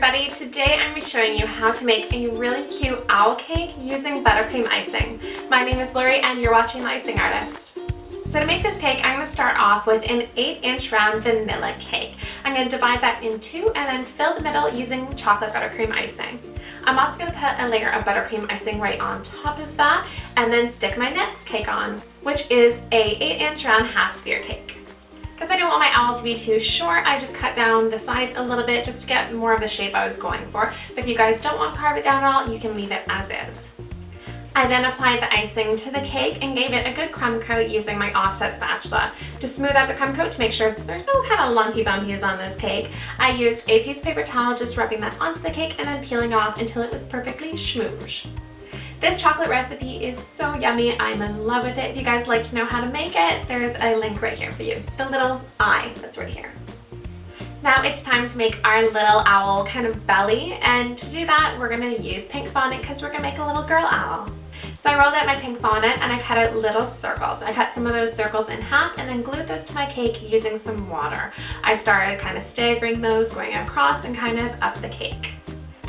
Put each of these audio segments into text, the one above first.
everybody, today I'm going to be showing you how to make a really cute owl cake using buttercream icing. My name is Lori and you're watching The Icing Artist. So to make this cake, I'm going to start off with an 8-inch round vanilla cake. I'm going to divide that in two and then fill the middle using chocolate buttercream icing. I'm also going to put a layer of buttercream icing right on top of that and then stick my next cake on, which is a 8-inch round half sphere cake. Because I didn't want my owl to be too short, I just cut down the sides a little bit just to get more of the shape I was going for. But if you guys don't want to carve it down at all, you can leave it as is. I then applied the icing to the cake and gave it a good crumb coat using my offset spatula. To smooth out the crumb coat to make sure there's no kind of lumpy bumpies on this cake, I used a piece of paper towel, just rubbing that onto the cake and then peeling off until it was perfectly smoosh. This chocolate recipe is so yummy. I'm in love with it. If you guys like to know how to make it, there's a link right here for you. The little eye that's right here. Now it's time to make our little owl kind of belly, and to do that we're going to use pink fondant because we're going to make a little girl owl. So I rolled out my pink fondant and I cut out little circles. I cut some of those circles in half and then glued those to my cake using some water. I started kind of staggering those, going across and kind of up the cake.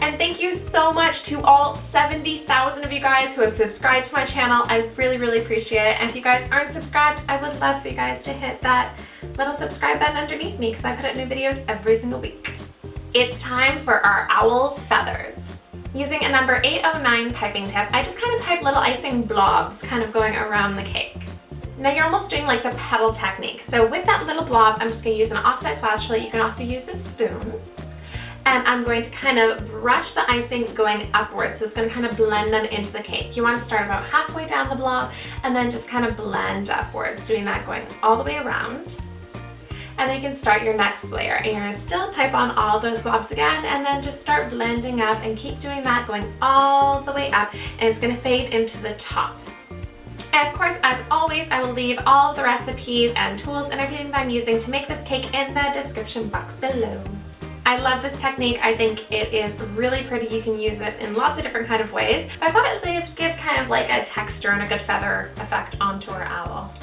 And thank you so much to all 70,000 of you guys who have subscribed to my channel. I really appreciate it. And if you guys aren't subscribed, I would love for you guys to hit that little subscribe button underneath me because I put out new videos every single week. It's time for our owl's feathers. Using a number 809 piping tip, I just kind of pipe little icing blobs kind of going around the cake. Now you're almost doing like the petal technique. So with that little blob, I'm just going to use an offset spatula. You can also use a spoon. And I'm going to kind of brush the icing going upwards, so it's going to kind of blend them into the cake. You want to start about halfway down the blob and then just kind of blend upwards, doing that going all the way around. And then you can start your next layer and you're going to still pipe on all those blobs again and then just start blending up and keep doing that going all the way up, and it's going to fade into the top. And of course, as always, I will leave all of the recipes and tools and everything that I'm using to make this cake in the description box below. I love this technique. I think it is really pretty. You can use it in lots of different kind of ways. But I thought it would give kind of like a texture and a good feather effect onto our owl.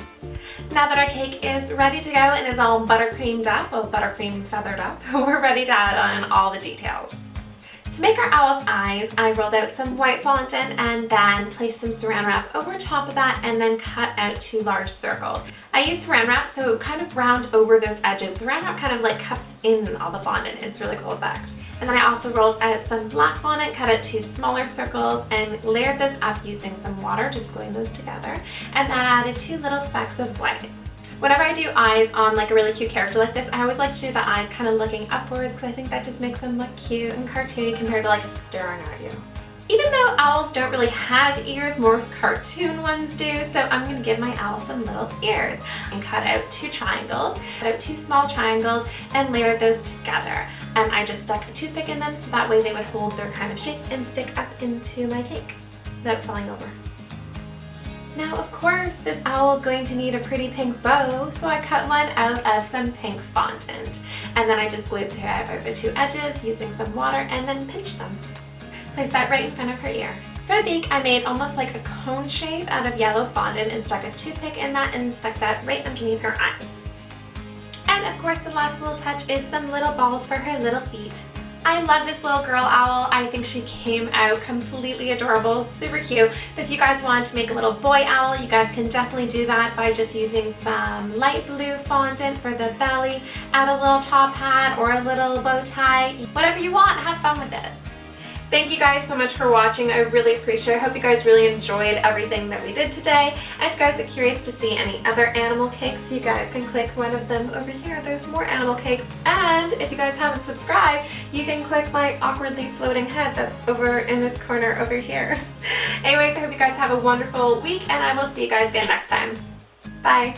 Now that our cake is ready to go and is all buttercreamed up, well, buttercream feathered up, we're ready to add on all the details. To make our owl's eyes, I rolled out some white fondant and then placed some saran wrap over top of that and then cut out 2 large circles. I use saran wrap so kind of round over those edges. Saran wrap kind of like cups in all the fondant. It's really cool effect. And then I also rolled out some black fondant, cut out 2 smaller circles and layered those up using some water, just gluing those together. And then added 2 little specks of white. Whenever I do eyes on like a really cute character like this, I always like to do the eyes kind of looking upwards because I think that just makes them look cute and cartoony compared to like staring at you. Even though owls don't really have ears, most cartoon ones do, so I'm going to give my owl some little ears. And cut out 2 triangles, cut out 2 small triangles and layered those together. And I just stuck a toothpick in them so that way they would hold their kind of shape and stick up into my cake without falling over. Now of course this owl is going to need a pretty pink bow, so I cut one out of some pink fondant. And then I just glued the hair over the 2 edges using some water and then pinched them. Place that right in front of her ear. For the beak, I made almost like a cone shape out of yellow fondant and stuck a toothpick in that and stuck that right underneath her eyes. And of course the last little touch is some little balls for her little feet. I love this little girl owl. I think she came out completely adorable, super cute. But if you guys want to make a little boy owl, you guys can definitely do that by just using some light blue fondant for the belly, add a little top hat or a little bow tie, whatever you want, have fun with it. Thank you guys so much for watching. I really appreciate it. I hope you guys really enjoyed everything that we did today. And if you guys are curious to see any other animal cakes, you guys can click one of them over here. There's more animal cakes. And if you guys haven't subscribed, you can click my awkwardly floating head that's over in this corner over here. Anyways, I hope you guys have a wonderful week and I will see you guys again next time. Bye.